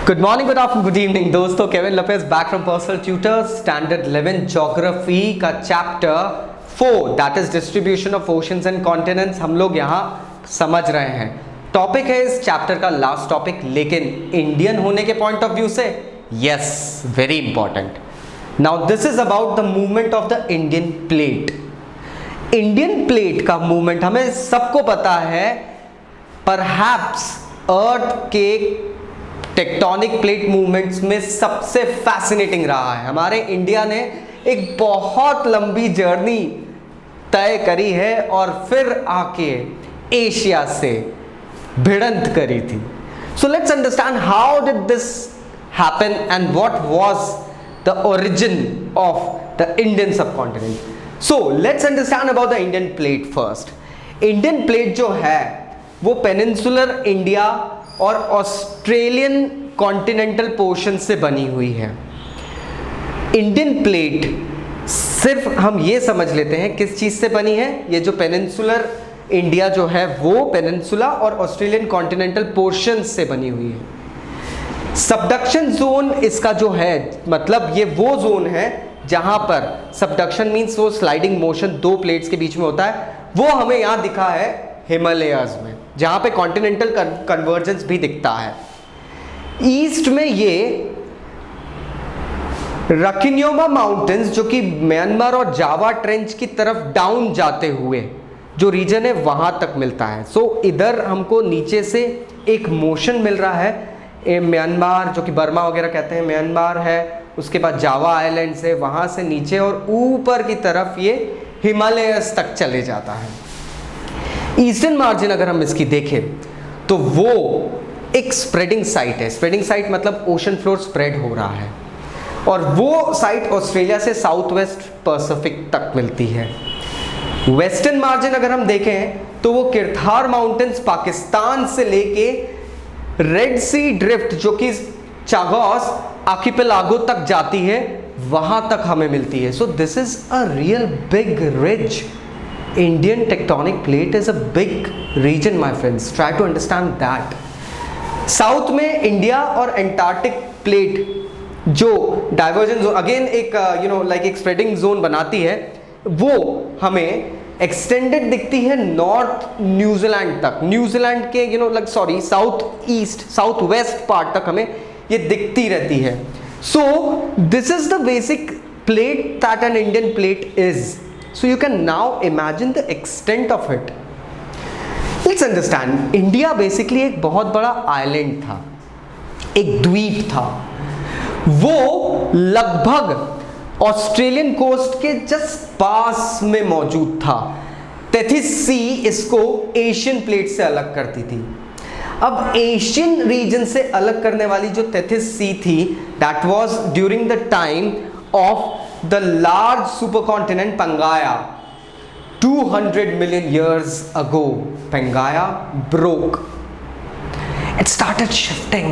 Good morning, good afternoon, good evening दोस्तों। Kevin Lopez back from Personal Tutor. Standard 11 geography का chapter 4 that is distribution of oceans and continents हम लोग यहाँ समझ रहे हैं। टॉपिक है इस चैप्टर का लास्ट टॉपिक, लेकिन इंडियन होने के पॉइंट ऑफ व्यू से yes, very important. Now this is about the movement of the Indian plate. Indian plate का मूवमेंट हमें सबको पता है, परहैप्स अर्थ के टेक्टोनिक प्लेट मूवमेंट्स में सबसे फैसिनेटिंग रहा है। हमारे इंडिया ने एक बहुत लंबी जर्नी तय करी है और फिर आके एशिया से भिड़ंत करी थी। So let's understand how did this happen and what was the origin of the Indian subcontinent. So let's understand about the Indian plate first. Indian plate जो है वो पेनिनसुलर इंडिया और ऑस्ट्रेलियन कॉन्टिनेंटल पोर्शन से बनी हुई है। Indian plate सिर्फ हम ये समझ लेते हैं किस चीज से बनी है। ये जो पेनिनसुलर इंडिया जो है वो पेनिनसुला और ऑस्ट्रेलियन कॉन्टिनेंटल पोर्शन से बनी हुई है। सबडक्शन जोन इसका जो है, मतलब ये वो जोन है जहां पर सबडक्शन मीन्स वो स्लाइडिंग मोशन दो प्लेट्स के बीच में होता है, वो हमें यहां दिखा है हिमालयाज में, जहां पे कॉन्टिनेंटल कन्वर्जेंस भी दिखता है। ईस्ट में ये रकिन्योमा माउंटेन्स जो कि म्यांमार और जावा ट्रेंच की तरफ डाउन जाते हुए जो रीजन है वहां तक मिलता है। सो इधर हमको नीचे से एक मोशन मिल रहा है, म्यांमार जो कि बर्मा वगैरह कहते हैं म्यांमार है, उसके बाद जावा आइलैंड से वहां से नीचे और ऊपर की तरफ ये हिमालयस तक चले जाता है। ईस्टर्न मार्जिन अगर हम इसकी देखें तो वो एक स्प्रेडिंग साइट है। स्प्रेडिंग साइट मतलब ओशन फ्लोर स्प्रेड हो रहा है और वो साइट ऑस्ट्रेलिया से साउथ वेस्ट पैसिफिक तक मिलती है। वेस्टर्न मार्जिन अगर हम देखें तो वो किरथार माउंटेन्स पाकिस्तान से लेके रेड सी ड्रिफ्ट जो कि चागोस आर्किपेलागो तक जाती है, वहां तक हमें मिलती है। So this is a real big ridge Indian tectonic plate is a big region, my friends. Try to understand that. South में इंडिया और एंटार्क्टिक प्लेट जो डाइवर्जन जोन अगेन एक लाइक एक स्प्रेडिंग जोन बनाती है, वो हमें एक्सटेंडेड दिखती है नॉर्थ न्यूजीलैंड तक, न्यूजीलैंड के south east south west part तक हमें ये दिखती रहती है। So this is the basic plate that an Indian plate is. So you can now imagine the extent of it. Let's understand. India basically एक बहुत बड़ा आइलैंड था, एक द्वीप था। वो लगभग ऑस्ट्रेलियन कोस्ट के जस्ट पास में मौजूद था। तेथिस सी इसको एशियन प्लेट से अलग करती थी। अब एशियन रीजन से अलग करने वाली जो तेथिस सी थी, that was during the time of the large supercontinent Pangaea. 200 million years ago Pangaea broke, it started shifting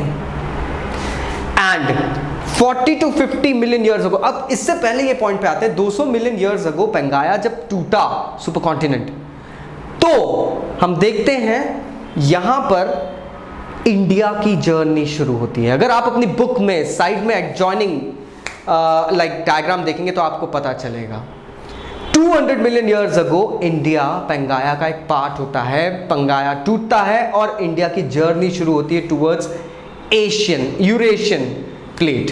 and 40 to 50 million years ago, अब इससे पहले ये पॉइंट पे आते हैं 200 मिलियन years ago Pangaea जब टूटा सुपरकॉन्टिनेंट, तो हम देखते हैं यहां पर इंडिया की जर्नी शुरू होती है। अगर आप अपनी बुक में साइड में एडजॉइनिंग डायग्राम देखेंगे तो आपको पता चलेगा 200 मिलियन ईयर्स अगो इंडिया पंगाया का एक पार्ट होता है, पंगाया टूटता है और इंडिया की जर्नी शुरू होती है टुवर्ड्स एशियन यूरेशियन प्लेट।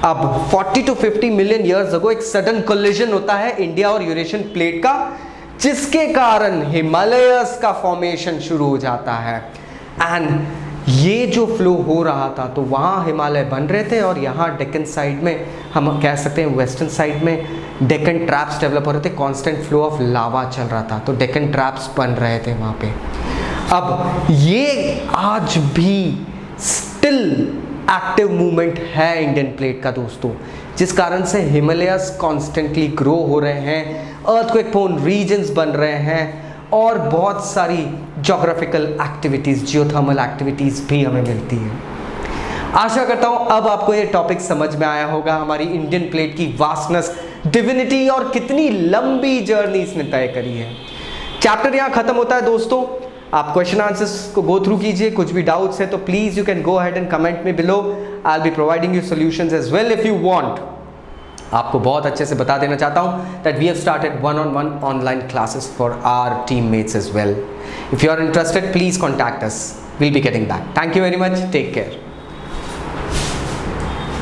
अब 40 टू 50 मिलियन ईयर्स अगो एक सडन कोलिजन होता है इंडिया और यूरेशियन प्लेट का, जिसके कारण हिमालयस का फॉर्मेशन शुरू हो जाता है। एंड ये जो फ्लो हो रहा था तो वहाँ हिमालय बन रहे थे और यहाँ डेक्कन साइड में, हम कह सकते हैं वेस्टर्न साइड में डेक्कन ट्रैप्स डेवलप हो रहे थे, कांस्टेंट फ्लो ऑफ लावा चल रहा था, तो डेक्कन ट्रैप्स बन रहे थे वहाँ पे। अब ये आज भी स्टिल एक्टिव मूवमेंट है इंडियन प्लेट का दोस्तों, जिस कारण से हिमालयस कॉन्स्टेंटली ग्रो हो रहे हैं, अर्थक्वेक प्रोन रीजन्स बन रहे हैं और बहुत सारी ज्योग्राफिकल एक्टिविटीज़, जियोथर्मल एक्टिविटीज़ भी हमें मिलती है। आशा करता हूँ अब आपको ये टॉपिक समझ में आया होगा, हमारी इंडियन प्लेट की वास्टनेस, डिविनिटी और कितनी लंबी जर्नी इसने तय करी है। चैप्टर यहाँ खत्म होता है दोस्तों। आप क्वेश्चन आंसर्स को गो थ्रू कीजिए, कुछ भी डाउट्स है तो please you can go ahead and comment me below, I will be providing you solutions as well if you want. आपको बहुत अच्छे से बता देना चाहता हूँ that we have started 1-on-1 online classes for our teammates as well. If you are interested please contact us, we'll be getting back. Thank you very much. Take care.